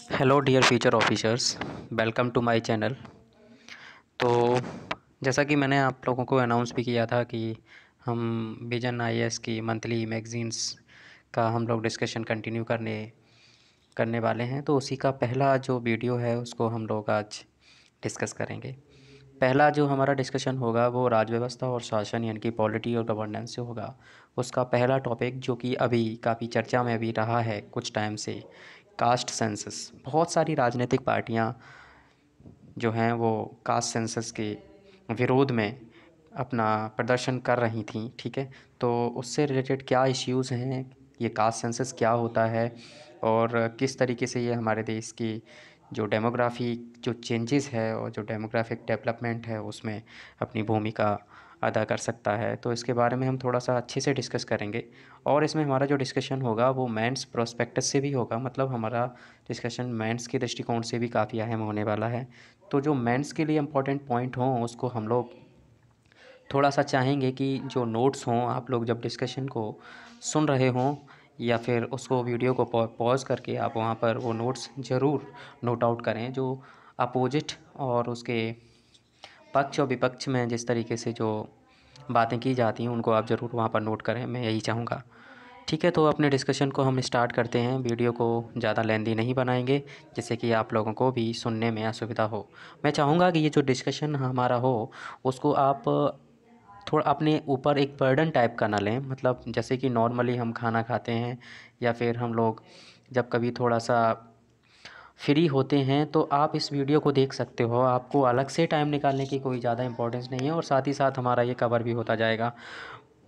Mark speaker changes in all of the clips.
Speaker 1: Hello dear future officers, welcome to my channel. तो जैसा कि मैंने आप लोगों को अनाउंस भी किया था कि हम विजन आईएएस की मंथली मैगज़ीन्स का हम लोग डिस्कशन कंटिन्यू करने करने वाले हैं। तो उसी का पहला जो वीडियो है उसको हम लोग आज डिस्कस करेंगे। पहला जो हमारा डिस्कशन होगा वो राज व्यवस्था और शासन यानी कि पॉलिटी और गवर्नेंस से होगा। उसका पहला टॉपिक जो कि अभी काफ़ी चर्चा में भी रहा है कुछ टाइम से, कास्ट सेंसस। बहुत सारी राजनीतिक पार्टियां जो हैं वो कास्ट सेंसस के विरोध में अपना प्रदर्शन कर रही थी। ठीक है, तो उससे रिलेटेड क्या इश्यूज़ हैं, ये कास्ट सेंसस क्या होता है और किस तरीके से ये हमारे देश की जो डेमोग्राफी जो चेंजेस है और जो डेमोग्राफिक डेवलपमेंट है उसमें अपनी भूमिका अदा कर सकता है, तो इसके बारे में हम थोड़ा सा अच्छे से डिस्कस करेंगे। और इसमें हमारा जो डिस्कशन होगा वो मेंस प्रोस्पेक्टस से भी होगा, मतलब हमारा डिस्कशन मेंस के दृष्टिकोण से भी काफ़ी अहम होने वाला है। तो जो मेंस के लिए इम्पोर्टेंट पॉइंट हों उसको हम लोग थोड़ा सा चाहेंगे कि जो नोट्स हों, आप लोग जब डिस्कशन को सुन रहे हों या फिर उसको वीडियो को पॉज़ करके आप वहाँ पर वो नोट्स ज़रूर नोट आउट करें। जो अपोजिट और उसके पक्ष और विपक्ष में जिस तरीके से जो बातें की जाती हैं उनको आप ज़रूर वहाँ पर नोट करें, मैं यही चाहूँगा। ठीक है, तो अपने डिस्कशन को हम स्टार्ट करते हैं। वीडियो को ज़्यादा लेंदी नहीं बनाएंगे जिससे कि आप लोगों को भी सुनने में असुविधा हो। मैं चाहूँगा कि ये जो डिस्कशन हमारा हो उसको आप थोड़ा अपने ऊपर एक बर्डन टाइप का ना लें। मतलब जैसे कि नॉर्मली हम खाना खाते हैं या फिर हम लोग जब कभी थोड़ा सा फ्री होते हैं तो आप इस वीडियो को देख सकते हो। आपको अलग से टाइम निकालने की कोई ज़्यादा इम्पोर्टेंस नहीं है और साथ ही साथ हमारा ये कवर भी होता जाएगा।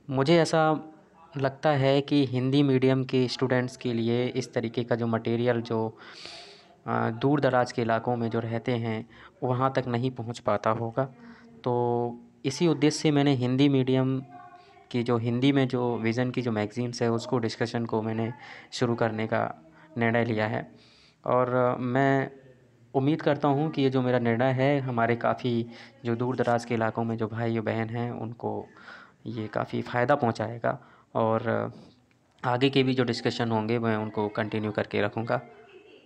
Speaker 1: मुझे ऐसा लगता है कि हिंदी मीडियम के स्टूडेंट्स के लिए इस तरीके का जो मटेरियल जो दूर दराज के इलाकों में जो रहते हैं वहाँ तक नहीं पहुँच पाता होगा। तो इसी उद्देश्य से मैंने हिंदी मीडियम की जो हिंदी में जो विज़न की जो मैगज़ीन्स है उसको डिस्कशन को मैंने शुरू करने का निर्णय लिया है। और मैं उम्मीद करता हूँ कि ये जो मेरा निर्णय है हमारे काफ़ी जो दूर दराज के इलाकों में जो भाई बहन हैं उनको ये काफ़ी फ़ायदा पहुँचाएगा। और आगे के भी जो डिस्कशन होंगे मैं उनको कंटिन्यू करके रखूँगा।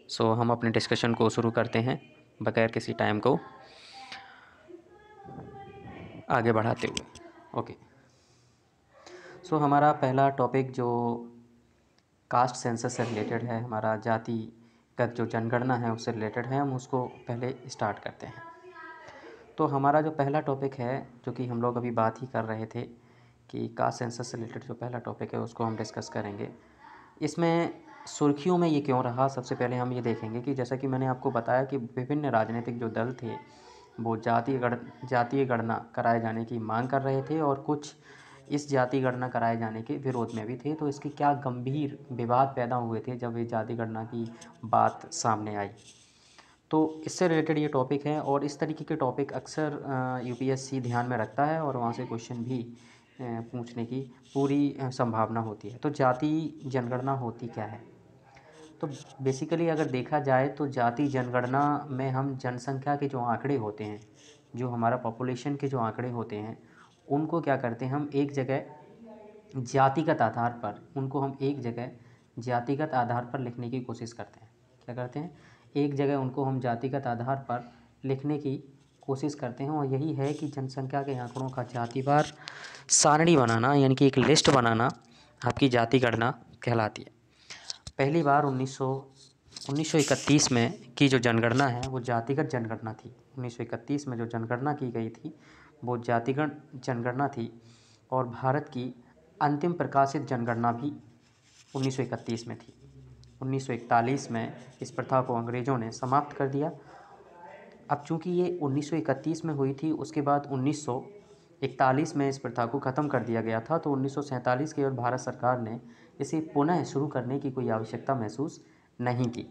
Speaker 1: सो हम अपने डिस्कशन को शुरू करते हैं बगैर किसी टाइम को आगे बढ़ाते हुए। ओके, सो हमारा पहला टॉपिक जो कास्ट सेंसस से रिलेटेड है, हमारा जातिगत जो जनगणना है उससे रिलेटेड है, हम उसको पहले स्टार्ट करते हैं। तो हमारा जो पहला टॉपिक है जो कि हम लोग अभी बात ही कर रहे थे कि कास्ट सेंसस से रिलेटेड जो पहला टॉपिक है उसको हम डिस्कस करेंगे। इसमें सुर्खियों में ये क्यों रहा, सबसे पहले हम ये देखेंगे कि जैसा कि मैंने आपको बताया कि विभिन्न राजनीतिक जो दल थे वो जातीय गणना कराए जाने की मांग कर रहे थे और कुछ इस जाति गणना कराए जाने के विरोध में भी थे। तो इसके क्या गंभीर विवाद पैदा हुए थे जब ये जाति गणना की बात सामने आई। तो इससे रिलेटेड ये टॉपिक है और इस तरीके के टॉपिक अक्सर यूपीएससी ध्यान में रखता है और वहाँ से क्वेश्चन भी पूछने की पूरी संभावना होती है। तो जाति जनगणना होती क्या है? तो बेसिकली अगर देखा जाए तो जाति जनगणना में हम जनसंख्या के जो आंकड़े होते हैं, जो हमारा पॉपुलेशन के जो आंकड़े होते हैं, उनको क्या करते हैं, हम एक जगह जातिगत आधार पर उनको हम एक जगह जातिगत आधार पर लिखने की कोशिश करते हैं। क्या करते हैं? एक जगह उनको हम जातिगत आधार पर लिखने की कोशिश करते हैं और यही है कि जनसंख्या के आंकड़ों का जातिवार सारणी बनाना यानी कि एक लिस्ट बनाना आपकी जाति गणना कहलाती है। पहली बार 1931 में की जो जनगणना है वो जातिगत जनगणना थी। 1931 में जो जनगणना की गई थी वो जातिगत जनगणना थी और भारत की अंतिम प्रकाशित जनगणना भी 1931 में थी। 1941 में इस प्रथा को अंग्रेज़ों ने समाप्त कर दिया। अब चूँकि ये 1931 में हुई थी, उसके बाद 1941 में इस प्रथा को ख़त्म कर दिया गया था, तो 1947 की ओर भारत सरकार ने इसे पुनः शुरू करने की कोई आवश्यकता महसूस नहीं की।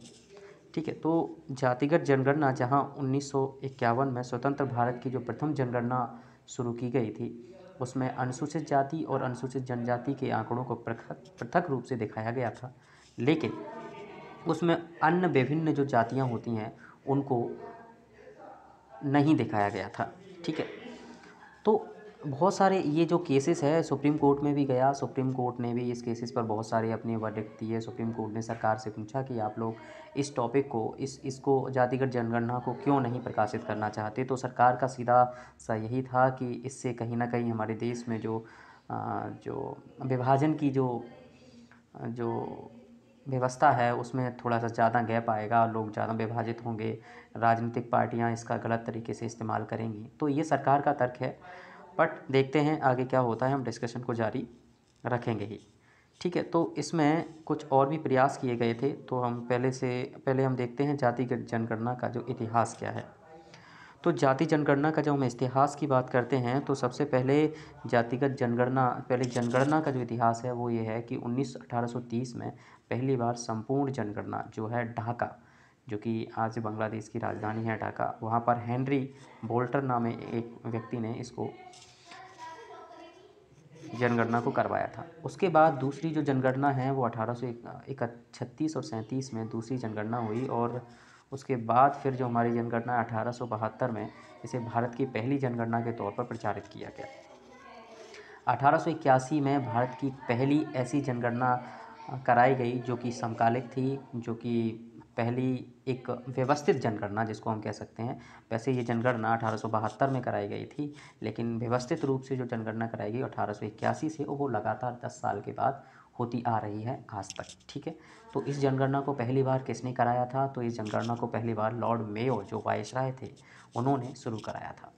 Speaker 1: ठीक है, तो जातिगत जनगणना जहाँ 1951 में स्वतंत्र भारत की जो प्रथम जनगणना शुरू की गई थी उसमें अनुसूचित जाति और अनुसूचित जनजाति के आंकड़ों को पृथक पृथक रूप से दिखाया गया था, लेकिन उसमें अन्य विभिन्न जो जातियाँ होती हैं उनको नहीं दिखाया गया था। ठीक है, तो बहुत सारे ये जो केसेस है सुप्रीम कोर्ट में भी गया, सुप्रीम कोर्ट ने भी इस केसेस पर बहुत सारे अपने वर्डिक्ट दिए। सुप्रीम कोर्ट ने सरकार से पूछा कि आप लोग इस टॉपिक को इसको जातिगत जनगणना को क्यों नहीं प्रकाशित करना चाहते। तो सरकार का सीधा सा यही था कि इससे कहीं ना कहीं हमारे देश में जो विभाजन की जो व्यवस्था है उसमें थोड़ा सा ज़्यादा गैप आएगा, लोग ज़्यादा विभाजित होंगे, राजनीतिक पार्टियां इसका गलत तरीके से इस्तेमाल करेंगी। तो ये सरकार का तर्क है, बट देखते हैं आगे क्या होता है, हम डिस्कशन को जारी रखेंगे ही। ठीक है, तो इसमें कुछ और भी प्रयास किए गए थे, तो हम पहले हम देखते हैं जातिगत जनगणना का जो इतिहास क्या है। तो जाति जनगणना का जब हम इतिहास की बात करते हैं तो सबसे पहले जनगणना का जो इतिहास है वो ये है कि 1830 में पहली बार संपूर्ण जनगणना जो है ढाका, जो कि आज बांग्लादेश की राजधानी है ढाका, वहाँ पर हेनरी बोल्टर नामे एक व्यक्ति ने इसको जनगणना को करवाया था। उसके बाद दूसरी जो जनगणना है वो 1836 और 37 में दूसरी जनगणना हुई, और उसके बाद फिर जो हमारी जनगणना 1872 में इसे भारत की पहली जनगणना के तौर पर प्रचारित किया गया। 1881 में भारत की पहली ऐसी जनगणना कराई गई जो कि समकालिक थी, जो कि पहली एक व्यवस्थित जनगणना जिसको हम कह सकते हैं। वैसे ये जनगणना 1872 में कराई गई थी, लेकिन व्यवस्थित रूप से जो जनगणना कराई गई 1881 से, वो लगातार 10 साल के बाद होती आ रही है आज तक। ठीक है, तो इस जनगणना को पहली बार किसने कराया था? तो इस जनगणना को पहली बार लॉर्ड मेयो जो वायसराय थे उन्होंने शुरू कराया था।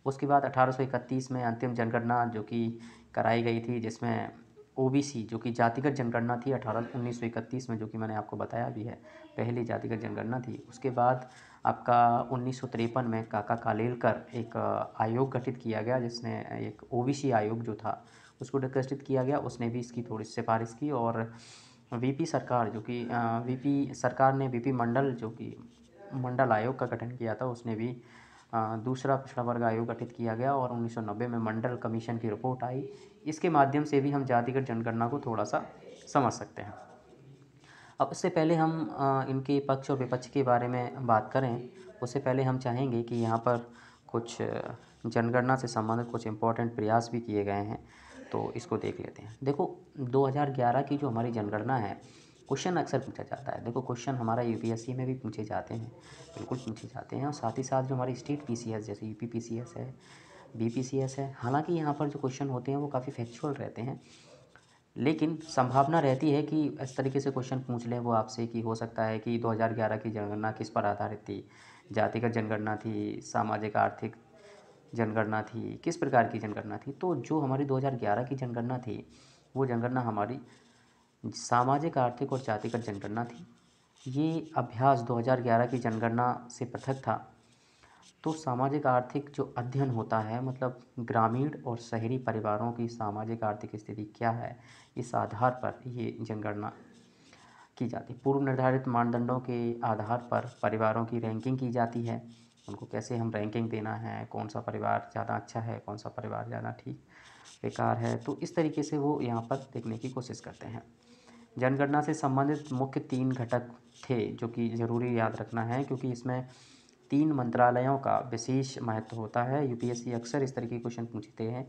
Speaker 1: उसके बाद 1831 में अंतिम जनगणना जो कि कराई गई थी, जिसमें ओबीसी जो कि जातिगत जनगणना थी 1931 में, जो कि मैंने आपको बताया भी है, पहली जातिगत जनगणना थी। उसके बाद आपका 1953 में काका कालेलकर एक आयोग गठित किया गया, जिसने एक ओबीसी आयोग जो था उसको गठित किया गया, उसने भी इसकी थोड़ी सिफारिश की। और वीपी सरकार जो कि वीपी सरकार ने वीपी मंडल जो कि मंडल आयोग का गठन किया था, उसने भी दूसरा पिछड़ा वर्ग आयोग गठित किया गया, और 1990 में मंडल कमीशन की रिपोर्ट आई। इसके माध्यम से भी हम जातिगत जनगणना को थोड़ा सा समझ सकते हैं। अब इससे पहले हम इनके पक्ष और विपक्ष के बारे में बात करें, उससे पहले हम चाहेंगे कि यहाँ पर कुछ जनगणना से संबंधित कुछ इम्पोर्टेंट प्रयास भी किए गए हैं, तो इसको देख लेते हैं। देखो, 2011 की जो हमारी जनगणना है, क्वेश्चन अक्सर पूछा जाता है। देखो, क्वेश्चन हमारा यूपीएससी में भी पूछे जाते हैं, बिल्कुल पूछे जाते हैं, और साथ ही साथ जो हमारी स्टेट पीसीएस जैसे यूपी पीसीएस है, बीपीसीएस है, हालांकि यहाँ पर जो क्वेश्चन होते हैं वो काफ़ी फैक्चुअल रहते हैं, लेकिन संभावना रहती है कि इस तरीके से क्वेश्चन पूछ लें वो आपसे कि हो सकता है कि 2011 की जनगणना किस पर आधारित थी, जातिगत जनगणना थी, सामाजिक आर्थिक जनगणना थी, किस प्रकार की जनगणना थी। तो जो हमारी 2011 की जनगणना थी, वो जनगणना हमारी सामाजिक आर्थिक और जातिगत जनगणना थी। ये अभ्यास 2011 की जनगणना से पृथक था। तो सामाजिक आर्थिक जो अध्ययन होता है, मतलब ग्रामीण और शहरी परिवारों की सामाजिक आर्थिक स्थिति क्या है, इस आधार पर ये जनगणना की जाती है। पूर्व निर्धारित मानदंडों के आधार पर परिवारों की रैंकिंग की जाती है, उनको कैसे हम रैंकिंग देना है, कौन सा परिवार ज़्यादा अच्छा है, कौन सा परिवार ज़्यादा ठीक बेकार है, तो इस तरीके से वो यहाँ पर देखने की कोशिश करते हैं। जनगणना से संबंधित मुख्य 3 घटक थे जो कि ज़रूरी याद रखना है, क्योंकि इसमें 3 मंत्रालयों का विशेष महत्व होता है। यूपीएससी अक्सर इस तरह के क्वेश्चन पूछते हैं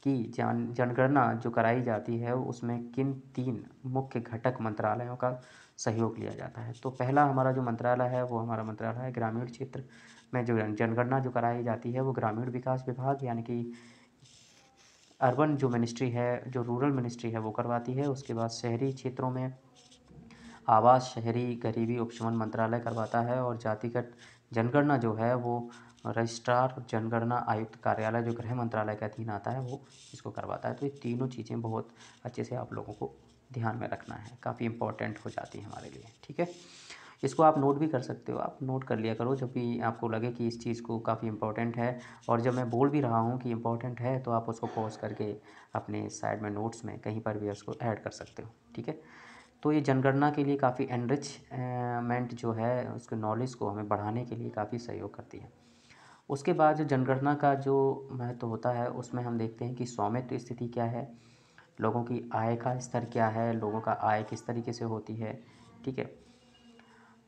Speaker 1: कि जनगणना जो कराई जाती है उसमें किन 3 मुख्य घटक मंत्रालयों का सहयोग लिया जाता है। तो पहला हमारा जो मंत्रालय है वो हमारा मंत्रालय है ग्रामीण क्षेत्र में। जो जनगणना जो कराई जाती है वो ग्रामीण विकास विभाग यानी कि अर्बन जो मिनिस्ट्री है, जो रूरल मिनिस्ट्री है, वो करवाती है। उसके बाद शहरी क्षेत्रों में आवास, शहरी गरीबी उपशमन मंत्रालय करवाता है, और जातिगत जनगणना जो है वो रजिस्ट्रार जनगणना आयुक्त कार्यालय जो गृह मंत्रालय के अधीन आता है वो इसको करवाता है। तो ये तीनों चीज़ें बहुत अच्छे से आप लोगों को ध्यान में रखना है, काफ़ी इंपॉर्टेंट हो जाती है हमारे लिए। ठीक है, इसको आप नोट भी कर सकते हो, आप नोट कर लिया करो जब भी आपको लगे कि इस चीज़ को काफ़ी इंपॉर्टेंट है, और जब मैं बोल भी रहा हूँ कि इंपॉर्टेंट है तो आप उसको पॉज करके अपने साइड में नोट्स में कहीं पर भी उसको ऐड कर सकते हो। ठीक है, तो ये जनगणना के लिए काफ़ी एनरिचमेंट जो है उसके नॉलेज को हमें बढ़ाने के लिए काफ़ी सहयोग करती है। उसके बाद जो जनगणना का जो महत्व होता है उसमें हम देखते हैं कि स्वामित्व स्थिति क्या है, लोगों की आय का स्तर क्या है, लोगों का आय किस तरीके से होती है। ठीक है,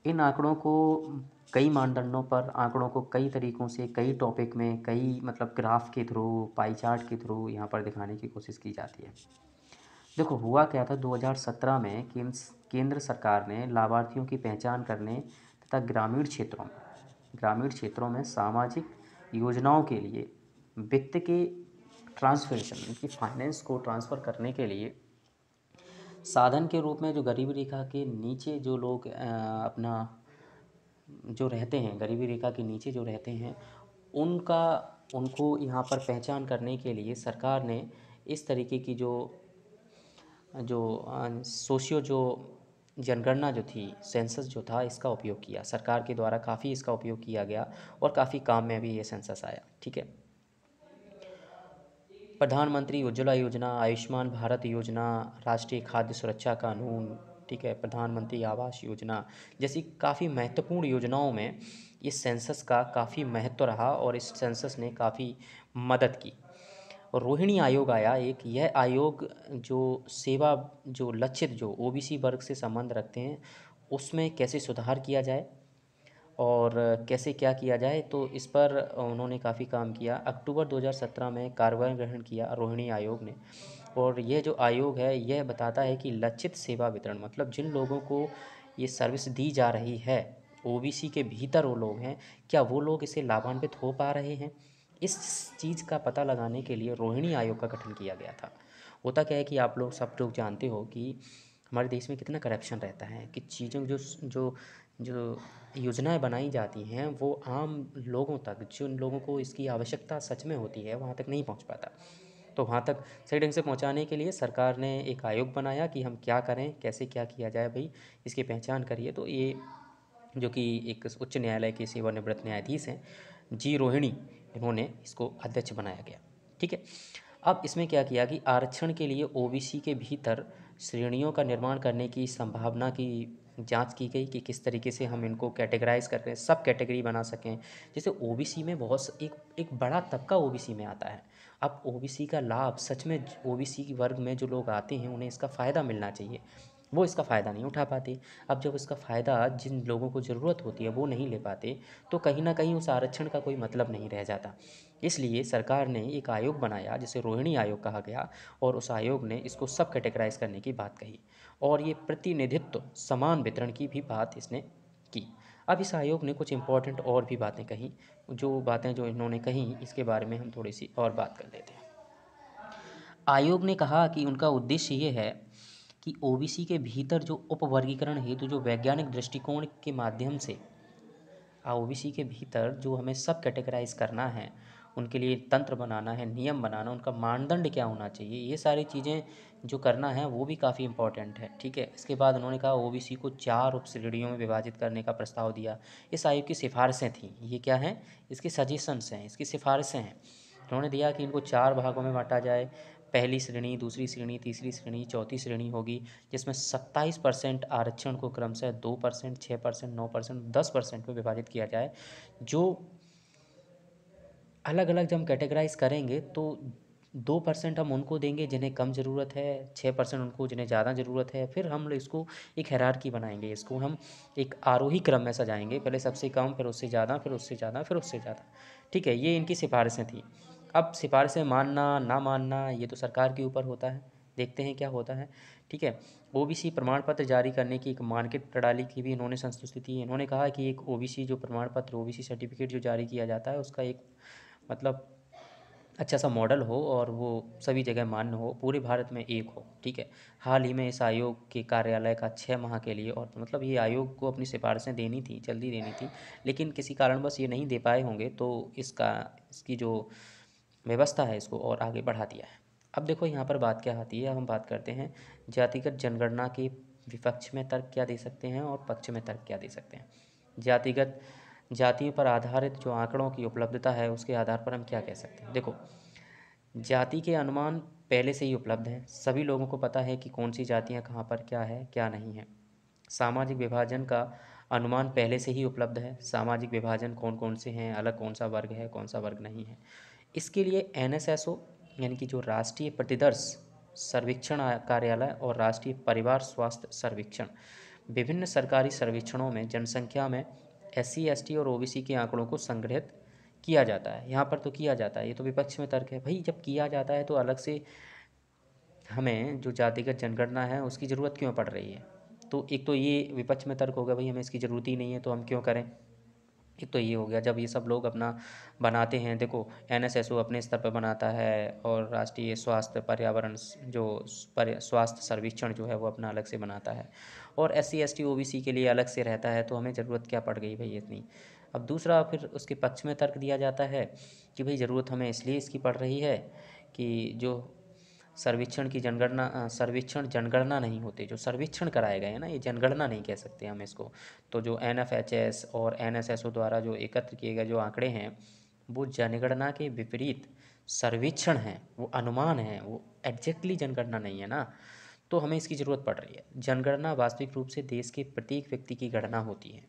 Speaker 1: इन आंकड़ों को कई मानदंडों पर आंकड़ों को कई तरीक़ों से, कई टॉपिक में, कई मतलब ग्राफ के थ्रू, पाई चार्ट के थ्रू यहाँ पर दिखाने की कोशिश की जाती है। देखो हुआ क्या था, 2017 में केंद्र सरकार ने लाभार्थियों की पहचान करने तथा ग्रामीण क्षेत्रों में सामाजिक योजनाओं के लिए वित्त के ट्रांसफरेशन, उनकी फाइनेंस को ट्रांसफ़र करने के लिए साधन के रूप में जो गरीबी रेखा के नीचे जो लोग अपना जो रहते हैं, गरीबी रेखा के नीचे जो रहते हैं, उनका उनको यहाँ पर पहचान करने के लिए सरकार ने इस तरीके की जो जो सोशियो जो जनगणना जो थी, सेंसस जो था, इसका उपयोग किया। सरकार के द्वारा काफ़ी इसका उपयोग किया गया और काफ़ी काम में भी ये सेंसस आया। ठीक है। प्रधानमंत्री उज्ज्वला योजना, आयुष्मान भारत योजना, राष्ट्रीय खाद्य सुरक्षा कानून, ठीक है, प्रधानमंत्री आवास योजना जैसी काफ़ी महत्वपूर्ण योजनाओं में इस सेंसस का काफ़ी महत्व रहा और इस सेंसस ने काफ़ी मदद की। रोहिणी आयोग आया एक, यह आयोग जो सेवा जो लक्षित जो ओबीसी वर्ग से संबंध रखते हैं उसमें कैसे सुधार किया जाए और कैसे क्या किया जाए, तो इस पर उन्होंने काफ़ी काम किया। अक्टूबर 2017 में कार्यभार ग्रहण किया रोहिणी आयोग ने, और यह जो आयोग है यह बताता है कि लक्षित सेवा वितरण मतलब जिन लोगों को ये सर्विस दी जा रही है, ओबीसी के भीतर वो लोग हैं, क्या वो लोग इसे लाभान्वित हो पा रहे हैं। इस चीज़ का पता लगाने के लिए रोहिणी आयोग का गठन किया गया था। होता क्या है कि आप लोग सब लोग जानते हो कि हमारे देश में कितना करप्शन रहता है, कि चीज़ों जो जो जो योजनाएं बनाई जाती हैं वो आम लोगों तक, जिन लोगों को इसकी आवश्यकता सच में होती है, वहाँ तक नहीं पहुँच पाता। तो वहाँ तक सही ढंग से पहुँचाने के लिए सरकार ने एक आयोग बनाया कि हम क्या करें, कैसे क्या किया जाए भाई, इसकी पहचान करिए। तो ये जो कि एक उच्च न्यायालय के सेवानिवृत्त न्यायाधीश हैं जी रोहिणी, इन्होंने इसको अध्यक्ष बनाया गया। ठीक है। अब इसमें क्या किया कि आरक्षण के लिए ओबीसी के भीतर श्रेणियों का निर्माण करने की संभावना की जांच की गई कि किस तरीके से हम इनको कैटेगराइज करके सब कैटेगरी बना सकें। जैसे ओबीसी में बहुत एक बड़ा तबका ओबीसी में आता है। अब ओबीसी का लाभ सच में ओबीसी वर्ग में जो लोग आते हैं उन्हें इसका फ़ायदा मिलना चाहिए, वो इसका फ़ायदा नहीं उठा पाते। अब जब इसका फ़ायदा जिन लोगों को ज़रूरत होती है वो नहीं ले पाते, तो कहीं ना कहीं उस आरक्षण का कोई मतलब नहीं रह जाता। इसलिए सरकार ने एक आयोग बनाया जिसे रोहिणी आयोग कहा गया, और उस आयोग ने इसको सब कैटेगराइज करने की बात कही, और ये प्रतिनिधित्व समान वितरण की भी बात इसने की। अब इस आयोग ने कुछ इम्पोर्टेंट और भी बातें कही, जो बातें जो इन्होंने कही इसके बारे में हम थोड़ी सी और बात कर लेते हैं। आयोग ने कहा कि उनका उद्देश्य ये है कि ओबीसी के भीतर जो उपवर्गीकरण हेतु जो वैज्ञानिक दृष्टिकोण के माध्यम से ओबीसी के भीतर जो हमें सब कैटेगराइज करना है, उनके लिए तंत्र बनाना है, नियम बनाना, उनका मानदंड क्या होना चाहिए, ये सारी चीज़ें जो करना है वो भी काफ़ी इम्पोर्टेंट है। ठीक है। इसके बाद उन्होंने कहा ओबीसी को 4 उप श्रेणियों में विभाजित करने का प्रस्ताव दिया। इस आयोग की सिफारिशें थीं, ये क्या हैं, इसके सजेशंस हैं, इसकी सिफारिशें हैं। उन्होंने दिया कि इनको 4 भागों में बांटा जाए। पहली श्रेणी, दूसरी श्रेणी, तीसरी श्रेणी, चौथी श्रेणी होगी, जिसमें 27% आरक्षण को क्रमशः 2%, 6%, 9%, 10% में विभाजित किया जाए। जो अलग अलग जब हम कैटेगराइज करेंगे तो 2% हम उनको देंगे जिन्हें कम ज़रूरत है, 6% उनको जिन्हें ज़्यादा ज़रूरत है। फिर हम इसको एक हायरार्की बनाएंगे, इसको हम एक आरोही क्रम में सजाएंगे, पहले सबसे कम, फिर उससे ज़्यादा, फिर उससे ज़्यादा, फिर उससे ज़्यादा। ठीक है, ये इनकी सिफारिशें थी। अब सिफारिशें मानना ना मानना ये तो सरकार के ऊपर होता है, देखते हैं क्या होता है। ठीक है। ओबीसी प्रमाण पत्र जारी करने की एक मानकित प्रणाली की भी इन्होंने संस्तुति की। इन्होंने कहा कि एक ओबीसी जो प्रमाण पत्र, ओबीसी सर्टिफिकेट जो जारी किया जाता है, उसका एक मतलब अच्छा सा मॉडल हो और वो सभी जगह मान्य हो, पूरे भारत में एक हो। ठीक है। हाल ही में इस आयोग के कार्यालय का 6 माह के लिए, और मतलब ये आयोग को अपनी सिफारिशें देनी थी, जल्दी देनी थी, लेकिन किसी कारणवश ये नहीं दे पाए होंगे, तो इसकी जो व्यवस्था है इसको और आगे बढ़ा दिया है। अब देखो यहाँ पर बात क्या आती है, अब हम बात करते हैं जातिगत जनगणना के विपक्ष में तर्क क्या दे सकते हैं और पक्ष में तर्क क्या दे सकते हैं। जातिगत जातियों पर आधारित जो आंकड़ों की उपलब्धता है उसके आधार पर हम क्या कह सकते हैं। देखो, जाति के अनुमान पहले से ही उपलब्ध हैं, सभी लोगों को पता है कि कौन सी जातियां कहाँ पर क्या है क्या नहीं है। सामाजिक विभाजन का अनुमान पहले से ही उपलब्ध है, सामाजिक विभाजन कौन कौन से हैं, अलग कौन सा वर्ग है, कौन सा वर्ग नहीं है। इसके लिए एनएसएसओ यानी कि जो राष्ट्रीय प्रतिदर्श सर्वेक्षण कार्यालय और राष्ट्रीय परिवार स्वास्थ्य सर्वेक्षण विभिन्न सरकारी सर्वेक्षणों में जनसंख्या में SC ST और OBC के आंकड़ों को संग्रहित किया जाता है। यहाँ पर तो किया जाता है, ये तो विपक्ष में तर्क है। भाई जब किया जाता है तो अलग से हमें जो जातिगत जनगणना है उसकी ज़रूरत क्यों पड़ रही है? तो एक तो ये विपक्ष में तर्क होगा, भाई हमें इसकी ज़रूरत ही नहीं है तो हम क्यों करें। एक तो ये हो गया, जब ये सब लोग अपना बनाते हैं, देखो NSSO अपने स्तर पर बनाता है और राष्ट्रीय स्वास्थ्य पर्यावरण जो स्वास्थ्य सर्वेक्षण जो है वो अपना अलग से बनाता है, और SC ST OBC के लिए अलग से रहता है, तो हमें ज़रूरत क्या पड़ गई भाई इतनी। अब दूसरा फिर उसके पक्ष में तर्क दिया जाता है कि भाई ज़रूरत हमें इसलिए इसकी पड़ रही है कि जो सर्वेक्षण जनगणना नहीं होते, जो सर्वेक्षण कराए गए हैं ना, ये जनगणना नहीं कह सकते हम इसको। तो जो NFHS और NSSO द्वारा जो एकत्र किए गए जो आंकड़े हैं वो जनगणना के विपरीत सर्वेक्षण हैं, वो अनुमान हैं, वो एग्जैक्टली जनगणना नहीं है ना। तो हमें इसकी ज़रूरत पड़ रही है। जनगणना वास्तविक रूप से देश के प्रत्येक व्यक्ति की गणना होती है।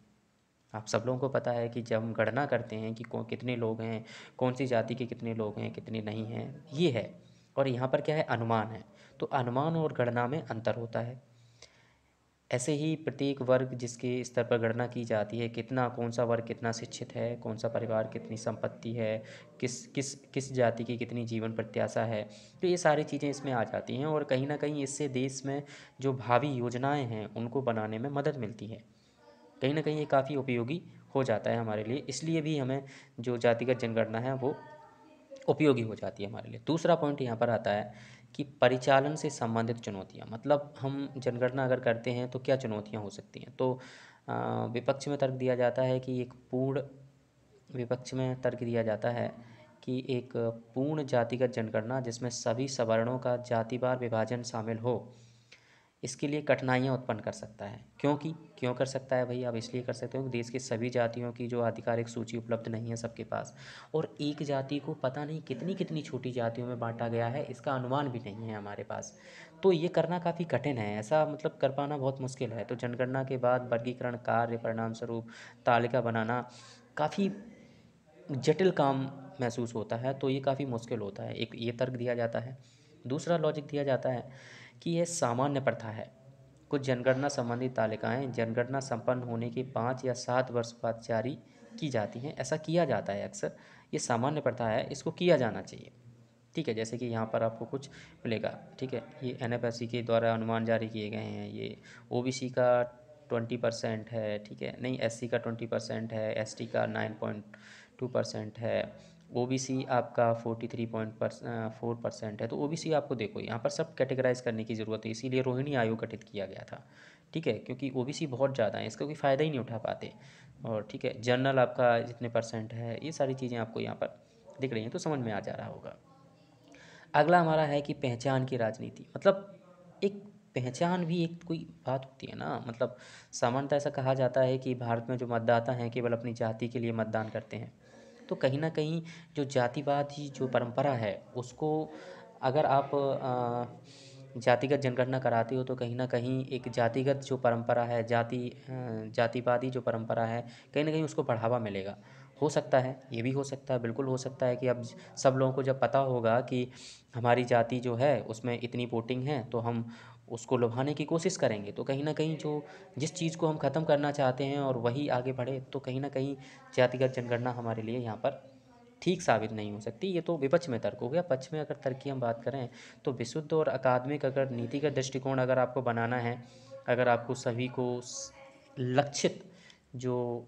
Speaker 1: आप सब लोगों को पता है कि जब हम गणना करते हैं कि कितने लोग हैं, कौन सी जाति के कितने लोग हैं, कितने नहीं हैं, ये है। और यहाँ पर क्या है, अनुमान है। तो अनुमान और गणना में अंतर होता है। ऐसे ही प्रत्येक वर्ग जिसके स्तर पर गणना की जाती है, कितना कौन सा वर्ग कितना शिक्षित है, कौन सा परिवार कितनी संपत्ति है, किस किस किस जाति की कितनी जीवन प्रत्याशा है, तो ये सारी चीज़ें इसमें आ जाती हैं। और कहीं ना कहीं इससे देश में जो भावी योजनाएं हैं उनको बनाने में मदद मिलती है। कहीं ना कहीं ये काफ़ी उपयोगी हो जाता है हमारे लिए, इसलिए भी हमें जो जातिगत जनगणना है वो उपयोगी हो जाती है हमारे लिए। दूसरा पॉइंट यहाँ पर आता है कि परिचालन से संबंधित चुनौतियाँ, मतलब हम जनगणना अगर करते हैं तो क्या चुनौतियाँ हो सकती हैं। तो विपक्ष में तर्क दिया जाता है कि विपक्ष में तर्क दिया जाता है कि एक पूर्ण जातिगत जनगणना जिसमें सभी सवर्णों का जातिवार विभाजन शामिल हो, इसके लिए कठिनाइयाँ उत्पन्न कर सकता है। क्यों कर सकता है भाई, आप इसलिए कर सकते हो कि देश के सभी जातियों की जो आधिकारिक सूची उपलब्ध नहीं है सबके पास, और एक जाति को पता नहीं कितनी कितनी छोटी जातियों में बांटा गया है, इसका अनुमान भी नहीं है हमारे पास। तो ये करना काफ़ी कठिन है, ऐसा मतलब कर पाना बहुत मुश्किल है। तो जनगणना के बाद वर्गीकरण कार्य परिणाम स्वरूप तालिका बनाना काफ़ी जटिल काम महसूस होता है, तो ये काफ़ी मुश्किल होता है। एक ये तर्क दिया जाता है। दूसरा लॉजिक दिया जाता है कि यह सामान्य प्रथा है। कुछ जनगणना संबंधी तालिकाएं जनगणना संपन्न होने के 5 या 7 वर्ष बाद जारी की जाती हैं। ऐसा किया जाता है अक्सर, ये सामान्य प्रथा है, इसको किया जाना चाहिए। ठीक है, जैसे कि यहाँ पर आपको कुछ मिलेगा। ठीक है, ये NFSC के द्वारा अनुमान जारी किए गए हैं। ये OBC का 20% है, ठीक है, नहीं SC का 20% है, ST का 9.2% है, OBC आपका 43.4% है। तो OBC आपको देखो यहाँ पर सब कैटेगराइज करने की ज़रूरत है, इसीलिए रोहिणी आयोग गठित किया गया था। ठीक है, क्योंकि OBC बहुत ज़्यादा है, इसका कोई फ़ायदा ही नहीं उठा पाते। और ठीक है, जनरल आपका जितने परसेंट है, ये सारी चीज़ें आपको यहाँ पर दिख रही हैं, तो समझ में आ जा रहा होगा। अगला हमारा है कि पहचान की राजनीति, मतलब एक पहचान भी एक कोई बात होती है ना। मतलब सामान्यतः ऐसा कहा जाता है कि भारत में जो मतदाता हैं केवल अपनी जाति के लिए मतदान करते हैं। तो कहीं ना कहीं जो जातिवाद ही जो परंपरा है उसको अगर आप जातिगत जनगणना कराते हो तो कहीं ना कहीं एक जातिगत जो परंपरा है, जातिवादी जो परंपरा है, कहीं ना कहीं उसको बढ़ावा मिलेगा। हो सकता है, ये भी हो सकता है, बिल्कुल हो सकता है कि अब सब लोगों को जब पता होगा कि हमारी जाति जो है उसमें इतनी वोटिंग है तो हम उसको लुभाने की कोशिश करेंगे। तो कहीं ना कहीं जो जिस चीज़ को हम ख़त्म करना चाहते हैं और वही आगे बढ़े, तो कहीं ना कहीं जातिगत जनगणना हमारे लिए यहाँ पर ठीक साबित नहीं हो सकती। ये तो विपक्ष में तर्क हो गया। पक्ष में अगर तर्क की हम बात करें तो विशुद्ध और अकादमिक अगर नीतिगत दृष्टिकोण अगर आपको बनाना है, अगर आपको सभी को लक्षित जो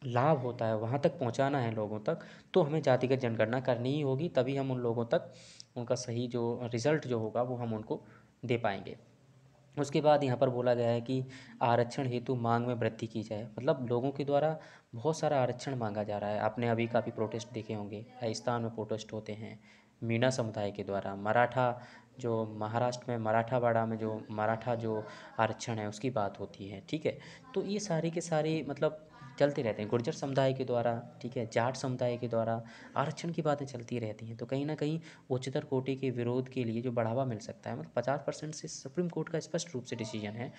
Speaker 1: लाभ होता है वहाँ तक पहुँचाना है लोगों तक, तो हमें जातिगत जनगणना करनी ही होगी। तभी हम उन लोगों तक उनका सही जो रिज़ल्ट जो होगा वो हम उनको दे पाएंगे। उसके बाद यहाँ पर बोला गया है कि आरक्षण हेतु मांग में वृद्धि की जाए। मतलब लोगों के द्वारा बहुत सारा आरक्षण मांगा जा रहा है। आपने अभी काफ़ी प्रोटेस्ट देखे होंगे, राजस्थान में प्रोटेस्ट होते हैं मीणा समुदाय के द्वारा। मराठा जो महाराष्ट्र में मराठावाड़ा में जो मराठा जो आरक्षण है उसकी बात होती है। ठीक है, तो ये सारे के सारे मतलब चलते रहते हैं। गुर्जर समुदाय के द्वारा, ठीक है, जाट समुदाय के द्वारा आरक्षण की बातें चलती रहती हैं। तो कहीं ना कहीं उच्चतर कोटि के विरोध के लिए जो बढ़ावा मिल सकता है, मतलब 50% से सुप्रीम कोर्ट का स्पष्ट रूप से डिसीजन है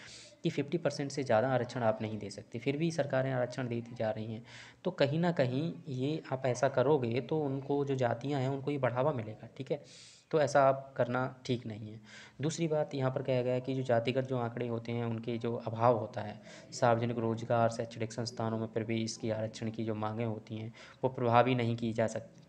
Speaker 1: कि 50% से ज़्यादा आरक्षण आप नहीं दे सकते, फिर भी सरकारें आरक्षण देती जा रही हैं। तो कहीं ना कहीं ये आप ऐसा करोगे तो उनको जो जातियाँ हैं उनको ये बढ़ावा मिलेगा। ठीक है, तो ऐसा आप करना ठीक नहीं है। दूसरी बात यहाँ पर कहा गया है कि जो जातिगत जो आंकड़े होते हैं उनके जो अभाव होता है, सार्वजनिक रोजगार शैक्षणिक संस्थानों में प्रवेश की आरक्षण की जो मांगें होती हैं वो प्रभावी नहीं की जा सकती।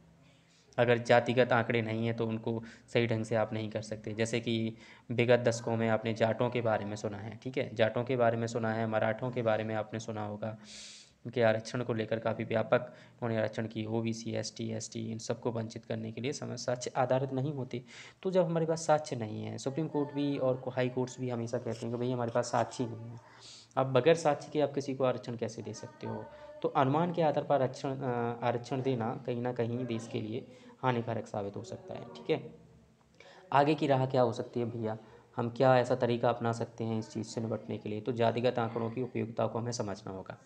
Speaker 1: अगर जातिगत आंकड़े नहीं हैं तो उनको सही ढंग से आप नहीं कर सकते। जैसे कि विगत दशकों में आपने जाटों के बारे में सुना है, ठीक है, जाटों के बारे में सुना है, मराठों के बारे में आपने सुना होगा। उनके आरक्षण को लेकर काफ़ी व्यापक उन्होंने आरक्षण की, ओबीसी एसटी एसटी इन सबको वंचित करने के लिए समय साक्ष्य आधारित नहीं होते। तो जब हमारे पास साक्ष्य नहीं है, सुप्रीम कोर्ट भी और हाई कोर्ट्स भी हमेशा कहते हैं कि भाई हमारे पास साक्ष्य ही नहीं है, आप बगैर साक्ष्य के आप किसी को आरक्षण कैसे दे सकते हो। तो अनुमान के आधार पर आरक्षण देना कहीं ना कहीं देश के लिए हानिकारक साबित हो सकता है। ठीक है, आगे की राह क्या हो सकती है भैया, हम क्या ऐसा तरीका अपना सकते हैं इस चीज़ से निपटने के लिए। तो जातिगत आंकड़ों की उपयोगिता को हमें समझना होगा।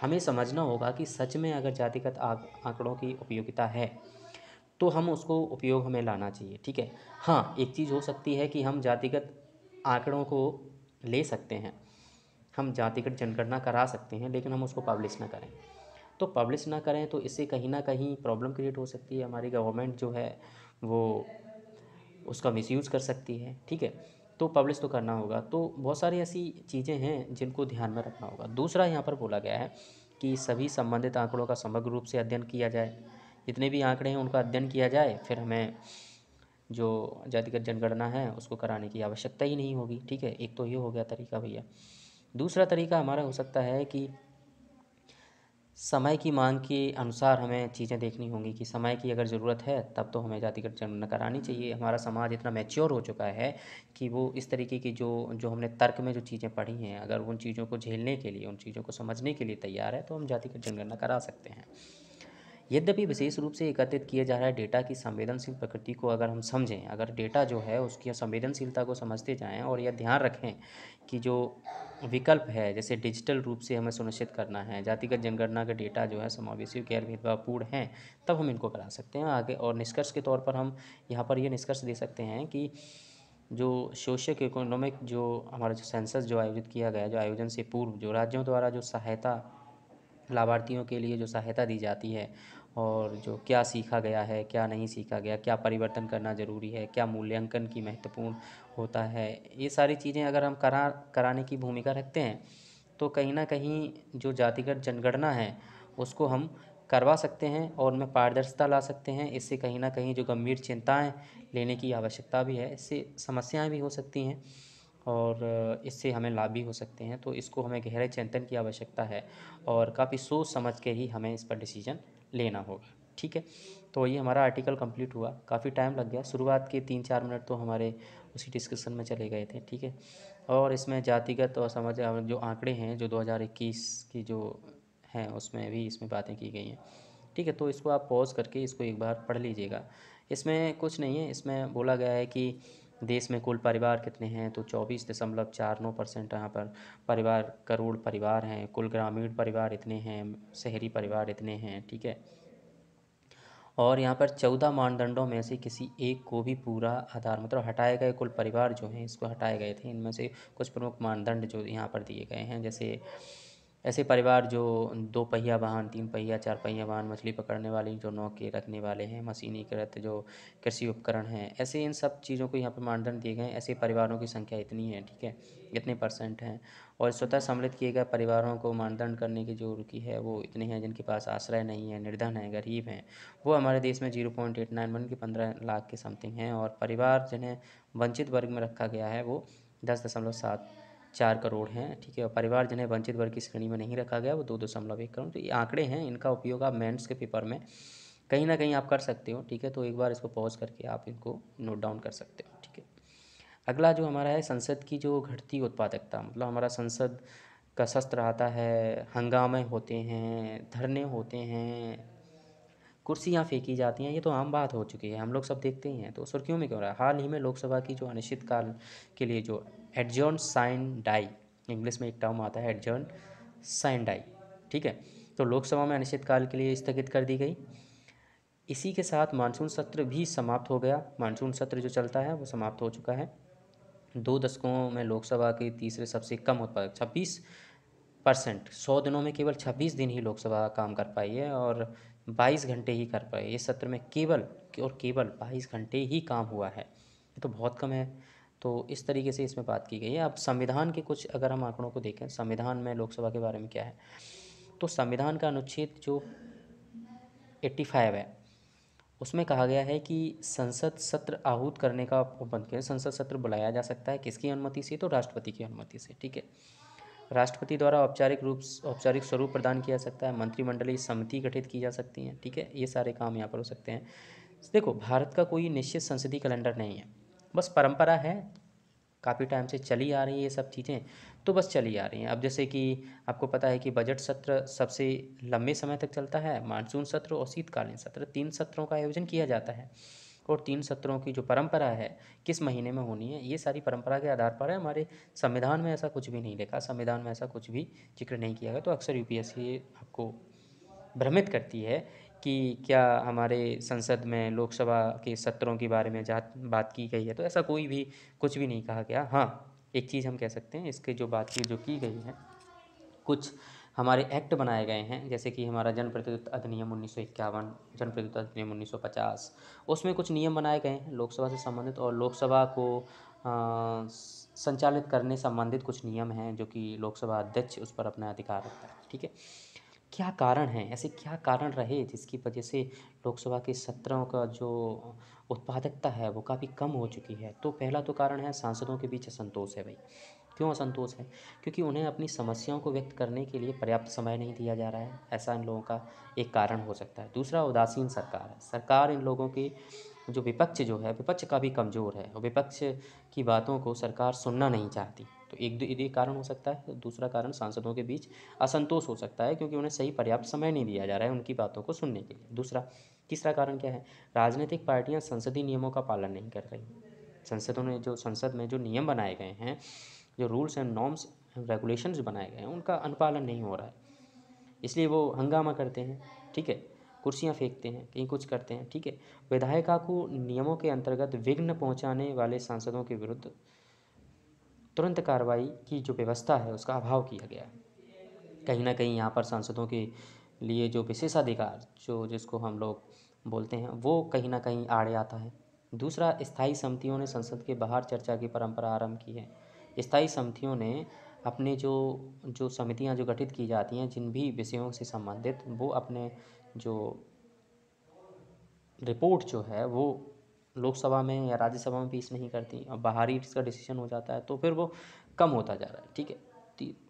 Speaker 1: हमें समझना होगा कि सच में अगर जातिगत आंकड़ों की उपयोगिता है तो हम उसको उपयोग हमें लाना चाहिए। ठीक है, हाँ एक चीज़ हो सकती है कि हम जातिगत आंकड़ों को ले सकते हैं, हम जातिगत जनगणना करा सकते हैं, लेकिन हम उसको पब्लिश ना करें। तो पब्लिश ना करें तो इससे कहीं ना कहीं प्रॉब्लम क्रिएट हो सकती है। हमारी गवर्नमेंट जो है वो उसका मिसयूज़ कर सकती है। ठीक है, तो पब्लिश तो करना होगा। तो बहुत सारी ऐसी चीज़ें हैं जिनको ध्यान में रखना होगा। दूसरा यहाँ पर बोला गया है कि सभी संबंधित आंकड़ों का समग्र रूप से अध्ययन किया जाए, जितने भी आंकड़े हैं उनका अध्ययन किया जाए, फिर हमें जो जातिगत जनगणना है उसको कराने की आवश्यकता ही नहीं होगी। ठीक है, एक तो ये हो गया तरीका भैया। दूसरा तरीका हमारा हो सकता है कि समय की मांग के अनुसार हमें चीज़ें देखनी होंगी कि समय की अगर ज़रूरत है तब तो हमें जातिगत जनगणना करानी चाहिए। हमारा समाज इतना मैच्योर हो चुका है कि वो इस तरीके की जो जो हमने तर्क में जो चीज़ें पढ़ी हैं, अगर उन चीज़ों को झेलने के लिए, उन चीज़ों को समझने के लिए तैयार है तो हम जातिगत जनगणना करा सकते हैं। यद्यपि विशेष रूप से एकत्रित किए जा रहा है डेटा की संवेदनशील प्रकृति को अगर हम समझें, अगर डेटा जो है उसकी संवेदनशीलता को समझते जाएं और यह ध्यान रखें कि जो विकल्प है जैसे डिजिटल रूप से हमें सुनिश्चित करना है, जातिगत जनगणना का डेटा जो है समावेशी गैर भेदभावपूर्ण हैं, तब हम इनको करा सकते हैं आगे। और निष्कर्ष के तौर पर हम यहाँ पर ये निष्कर्ष दे सकते हैं कि जो सोशियो इकोनॉमिक जो हमारा जो सेंसस जो आयोजित किया गया, जो आयोजन से पूर्व जो राज्यों द्वारा जो सहायता लाभार्थियों के लिए जो सहायता दी जाती है, और जो क्या सीखा गया है, क्या नहीं सीखा गया, क्या परिवर्तन करना ज़रूरी है, क्या मूल्यांकन की महत्वपूर्ण होता है, ये सारी चीज़ें अगर हम कराने की भूमिका रखते हैं तो कहीं ना कहीं जो जातिगत जनगणना है उसको हम करवा सकते हैं और उनमें पारदर्शिता ला सकते हैं। इससे कहीं ना कहीं जो गंभीर चिंताएं लेने की आवश्यकता भी है, इससे समस्याएं भी हो सकती हैं और इससे हमें लाभ भी हो सकते हैं। तो इसको हमें गहरे चिंतन की आवश्यकता है और काफ़ी सोच समझ के ही हमें इस पर डिसीजन लेना होगा। ठीक है, तो ये हमारा आर्टिकल कंप्लीट हुआ, काफ़ी टाइम लग गया, शुरुआत के 3-4 मिनट तो हमारे उसी डिस्कशन में चले गए थे। ठीक है, और इसमें जातिगत और समझ जो आंकड़े हैं जो 2021 की जो हैं उसमें भी इसमें बातें की गई हैं। ठीक है, तो इसको आप पॉज करके इसको एक बार पढ़ लीजिएगा। इसमें कुछ नहीं है, इसमें बोला गया है कि देश में कुल परिवार कितने हैं, तो 24.49% यहाँ पर परिवार, करोड़ परिवार हैं। कुल ग्रामीण परिवार इतने हैं, शहरी परिवार इतने हैं। ठीक है, और यहाँ पर 14 मानदंडों में से किसी एक को भी पूरा आधार मतलब हटाए गए कुल परिवार जो हैं इसको हटाए गए थे। इनमें से कुछ प्रमुख मानदंड जो यहाँ पर दिए गए हैं, जैसे ऐसे परिवार जो 2 पहिया वाहन, 3 पहिया 4 पहिया वाहन, मछली पकड़ने वाली जो नौके रखने वाले हैं, मशीनीकृत जो कृषि उपकरण हैं, ऐसे इन सब चीज़ों को यहाँ पर मानदंड दिए गए हैं। ऐसे परिवारों की संख्या इतनी है। ठीक है, इतने परसेंट हैं। और स्वतः सम्मिलित किए गए परिवारों को मानदंड करने की जो रुचि है वो इतने हैं जिनके पास आश्रय नहीं है, निर्धन है, गरीब हैं, वो हमारे देश में 0.891 की 15 लाख के समथिंग हैं। और परिवार जिन्हें वंचित वर्ग में रखा गया है वो 10.74 करोड़ हैं। ठीक है, और परिवार जिन्हें वंचित वर्ग की श्रेणी में नहीं रखा गया वो 2.1 करोड़। तो ये आंकड़े हैं, इनका उपयोग आप मेंस के पेपर में कहीं ना कहीं आप कर सकते हो। ठीक है, तो एक बार इसको पॉज करके आप इनको नोट डाउन कर सकते हो। ठीक है, अगला जो हमारा है संसद की जो घटती उत्पादकता, मतलब हमारा संसद का शस्त्र आता है, हंगामे होते हैं, धरने होते हैं, कुर्सियाँ फेंकी जाती हैं, ये तो आम बात हो चुकी है, हम लोग सब देखते ही हैं। तो सुर्खियों में क्यों रहा है? हाल ही में लोकसभा की जो अनिश्चितकाल के लिए जो एडजर्न साइन डाई, इंग्लिश में एक टर्म आता है एडजर्न साइन डाई। ठीक है, तो लोकसभा में अनिश्चितकाल के लिए स्थगित कर दी गई। इसी के साथ मानसून सत्र भी समाप्त हो गया। मानसून सत्र जो चलता है वो समाप्त हो चुका है। 2 दशकों में लोकसभा के तीसरे सबसे कम उत्पादक 26%, 100 दिनों में केवल 26 दिन ही लोकसभा काम कर पाई है। और 22 घंटे ही कर पाए। इस सत्र में केवल और केवल 22 घंटे ही काम हुआ है, ये तो बहुत कम है। तो इस तरीके से इसमें बात की गई है। अब संविधान के कुछ अगर हम आंकड़ों को देखें, संविधान में लोकसभा के बारे में क्या है, तो संविधान का अनुच्छेद जो 85 है उसमें कहा गया है कि संसद सत्र आहूत करने का बंद किया। संसद सत्र बुलाया जा सकता है किसकी अनुमति से, तो राष्ट्रपति की अनुमति से, ठीक है। राष्ट्रपति द्वारा औपचारिक स्वरूप प्रदान किया जा सकता है, मंत्रिमंडलीय समिति गठित की जा सकती हैं, ठीक है। ये सारे काम यहाँ पर हो सकते हैं। देखो, भारत का कोई निश्चित संसदीय कैलेंडर नहीं है, बस परंपरा है, काफ़ी टाइम से चली आ रही है ये सब चीज़ें, तो बस चली आ रही हैं। अब जैसे कि आपको पता है कि बजट सत्र सबसे लंबे समय तक चलता है, मानसून सत्र और शीतकालीन सत्र, 3 सत्रों का आयोजन किया जाता है। और 3 सत्रों की जो परंपरा है किस महीने में होनी है, ये सारी परंपरा के आधार पर है। हमारे संविधान में ऐसा कुछ भी नहीं लिखा, संविधान में ऐसा कुछ भी जिक्र नहीं किया गया। तो अक्सर यूपीएससी आपको भ्रमित करती है कि क्या हमारे संसद में लोकसभा के सत्रों के बारे में बात की गई है, तो ऐसा कोई भी कुछ भी नहीं कहा गया। हाँ, एक चीज़ हम कह सकते हैं, इसके जो बातचीत जो की गई है, कुछ हमारे एक्ट बनाए गए हैं, जैसे कि हमारा जन प्रतिनिधित्व अधिनियम 1951, जन प्रतिनिधित्व अधिनियम 1950, उसमें कुछ नियम बनाए गए हैं लोकसभा से संबंधित, और लोकसभा को संचालित करने संबंधित कुछ नियम हैं जो कि लोकसभा अध्यक्ष उस पर अपना अधिकार रखता है, ठीक है। क्या कारण है, ऐसे क्या कारण रहे जिसकी वजह से लोकसभा के सत्रों का जो उत्पादकता है वो काफ़ी कम हो चुकी है। तो पहला तो कारण है सांसदों के बीच असंतोष है भाई। क्यों असंतोष है? क्योंकि उन्हें अपनी समस्याओं को व्यक्त करने के लिए पर्याप्त समय नहीं दिया जा रहा है, ऐसा इन लोगों का एक कारण हो सकता है। दूसरा, उदासीन सरकार है। सरकार इन लोगों की जो विपक्ष जो है, विपक्ष काफ़ी कमज़ोर है और विपक्ष की बातों को सरकार सुनना नहीं चाहती। तो एक कारण हो सकता है। दूसरा कारण सांसदों के बीच असंतोष हो सकता है, क्योंकि उन्हें सही पर्याप्त समय नहीं दिया जा रहा है उनकी बातों को सुनने के लिए। दूसरा, तीसरा कारण क्या है? राजनीतिक पार्टियां संसदीय नियमों का पालन नहीं कर रही। संसद में जो नियम बनाए गए हैं, जो रूल्स एंड नॉर्म्स रेगुलेशंस बनाए गए हैं, उनका अनुपालन नहीं हो रहा है, इसलिए वो हंगामा करते हैं, ठीक है, कुर्सियां फेंकते हैं, कहीं कुछ करते हैं, ठीक है। विधायिका को नियमों के अंतर्गत विघ्न पहुंचाने वाले सांसदों के विरुद्ध तुरंत कार्रवाई की जो व्यवस्था है उसका अभाव किया गया है। कहीं ना कहीं यहाँ पर सांसदों के लिए जो विशेषाधिकार जो जिसको हम लोग बोलते हैं वो कहीं ना कहीं आड़े आता है। दूसरा, स्थायी समितियों ने संसद के बाहर चर्चा की परंपरा आरंभ की है। स्थायी समितियों ने अपने जो जो समितियां जो गठित की जाती हैं जिन भी विषयों से संबंधित, वो अपने जो रिपोर्ट जो है वो लोकसभा में या राज्यसभा में पेश नहीं करती और बाहर ही इसका डिसीजन हो जाता है, तो फिर वो कम होता जा रहा है, ठीक है।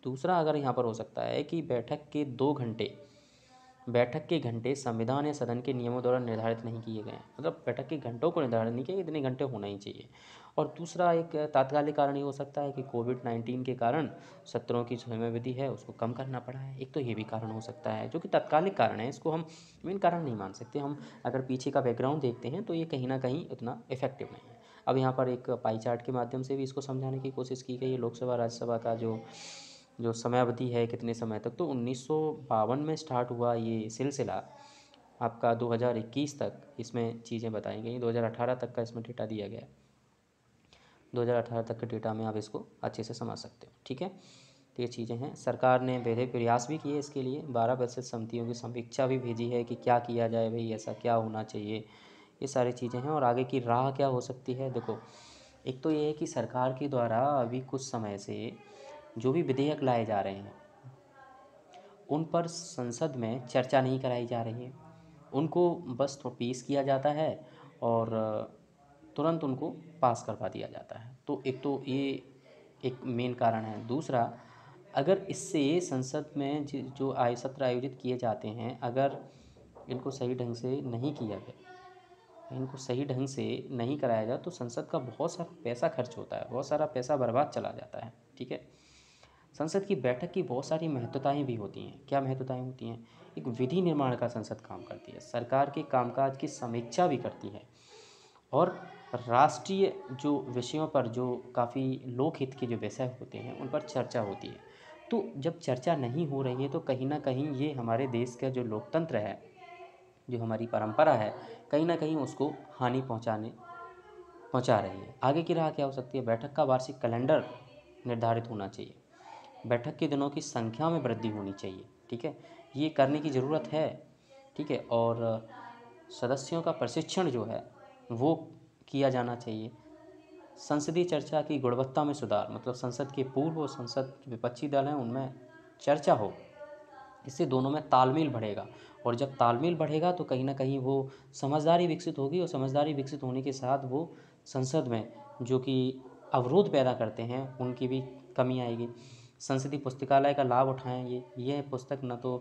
Speaker 1: दूसरा अगर यहाँ पर हो सकता है कि बैठक के घंटे संविधान या सदन के नियमों द्वारा निर्धारित नहीं किए गए हैं, मतलब बैठक के घंटों को निर्धारित नहीं किया, इतने घंटे होना ही चाहिए। और दूसरा एक तात्कालिक कारण ये हो सकता है कि कोविड-19 के कारण सत्रों की समयावधि है उसको कम करना पड़ा है। एक तो ये भी कारण हो सकता है जो कि तात्कालिक कारण है, इसको हम मेन कारण नहीं मान सकते। हम अगर पीछे का बैकग्राउंड देखते हैं तो ये कहीं ना कहीं उतना इफेक्टिव नहीं है। अब यहाँ पर एक पाई चार्ट के माध्यम से भी इसको समझाने की कोशिश की गई है। लोकसभा राज्यसभा का जो जो समयावधि है कितने समय तक, तो 1952 में स्टार्ट हुआ ये सिलसिला, आपका 2021 तक इसमें चीज़ें बताई गई। 2018 तक का इसमें डेटा दिया गया है। 2018 तक के डेटा में आप इसको अच्छे से समझ सकते हो, ठीक है। तो ये चीज़ें हैं। सरकार ने बेहद प्रयास भी किए इसके लिए, 12% समितियों की समीक्षा भी भेजी है कि क्या किया जाए भाई, ऐसा क्या होना चाहिए, ये सारी चीज़ें हैं। और आगे की राह क्या हो सकती है, देखो, एक तो ये है कि सरकार के द्वारा अभी कुछ समय से जो भी विधेयक लाए जा रहे हैं उन पर संसद में चर्चा नहीं कराई जा रही है, उनको बस तो पेश किया जाता है और तुरंत उनको पास करवा दिया जाता है। तो ये एक मेन कारण है। दूसरा, अगर इससे संसद में जो सत्र आयोजित किए जाते हैं, अगर इनको सही ढंग से नहीं किया गया, इनको सही ढंग से नहीं कराया जाए तो संसद का बहुत सारा पैसा खर्च होता है, बहुत सारा पैसा बर्बाद चला जाता है, ठीक है। संसद की बैठक की बहुत सारी महत्वताएं भी होती हैं। क्या महत्वताएं होती हैं? एक विधि निर्माण का संसद काम करती है, सरकार के कामकाज की समीक्षा भी करती है, और राष्ट्रीय जो विषयों पर जो काफ़ी लोकहित के जो विषय होते हैं उन पर चर्चा होती है। तो जब चर्चा नहीं हो रही है तो कहीं ना कहीं ये हमारे देश का जो लोकतंत्र है, जो हमारी परंपरा है, कहीं ना कहीं उसको हानि पहुंचा रही है। आगे की राह क्या हो सकती है? बैठक का वार्षिक कैलेंडर निर्धारित होना चाहिए, बैठक के दिनों की संख्या में वृद्धि होनी चाहिए, ठीक है, ये करने की ज़रूरत है, ठीक है। और सदस्यों का प्रशिक्षण जो है वो किया जाना चाहिए। संसदीय चर्चा की गुणवत्ता में सुधार, मतलब संसद के पूर्व और संसद विपक्षी दल हैं उनमें चर्चा हो, इससे दोनों में तालमेल बढ़ेगा। और जब तालमेल बढ़ेगा तो कहीं ना कहीं वो समझदारी विकसित होगी, और समझदारी विकसित होने के साथ वो संसद में जो कि अवरोध पैदा करते हैं उनकी भी कमी आएगी। संसदीय पुस्तकालय का लाभ उठाएं। ये पुस्तक न तो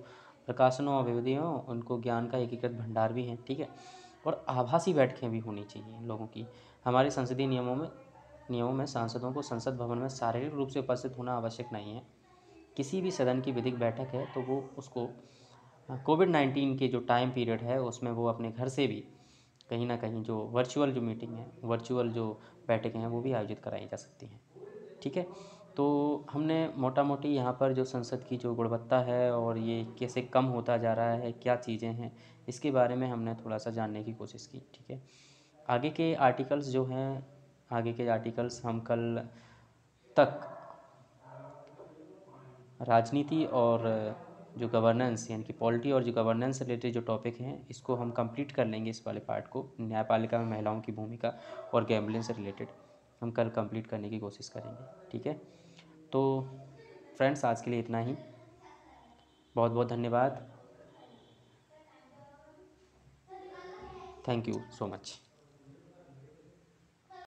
Speaker 1: प्रकाशनों और विविधियों, उनको ज्ञान का एकीकृत भंडार भी है, ठीक है। और आभासी बैठकें भी होनी चाहिए लोगों की। हमारे संसदीय नियमों में सांसदों को संसद भवन में शारीरिक रूप से उपस्थित होना आवश्यक नहीं है। किसी भी सदन की विधिक बैठक है तो वो उसको कोविड-19 के जो टाइम पीरियड है उसमें वो अपने घर से भी कहीं ना कहीं जो वर्चुअल जो मीटिंग है, वर्चुअल जो बैठकें हैं वो भी आयोजित कराई जा सकती हैं, ठीक है। तो हमने मोटा मोटी यहाँ पर जो संसद की जो गुणवत्ता है और ये कैसे कम होता जा रहा है, क्या चीज़ें हैं, इसके बारे में हमने थोड़ा सा जानने की कोशिश की, ठीक है। आगे के आर्टिकल्स जो हैं, आगे के आर्टिकल्स हम कल तक राजनीति और जो गवर्नेंस यानी कि पॉलिटी और जो गवर्नेंस से रिलेटेड जो टॉपिक हैं इसको हम कंप्लीट कर लेंगे। इस वाले पार्ट को, न्यायपालिका में महिलाओं की भूमिका और गैम्बलिंग से रिलेटेड, हम कल कंप्लीट करने की कोशिश करेंगे, ठीक है। तो फ्रेंड्स, आज के लिए इतना ही। बहुत बहुत धन्यवाद। Thank you so much.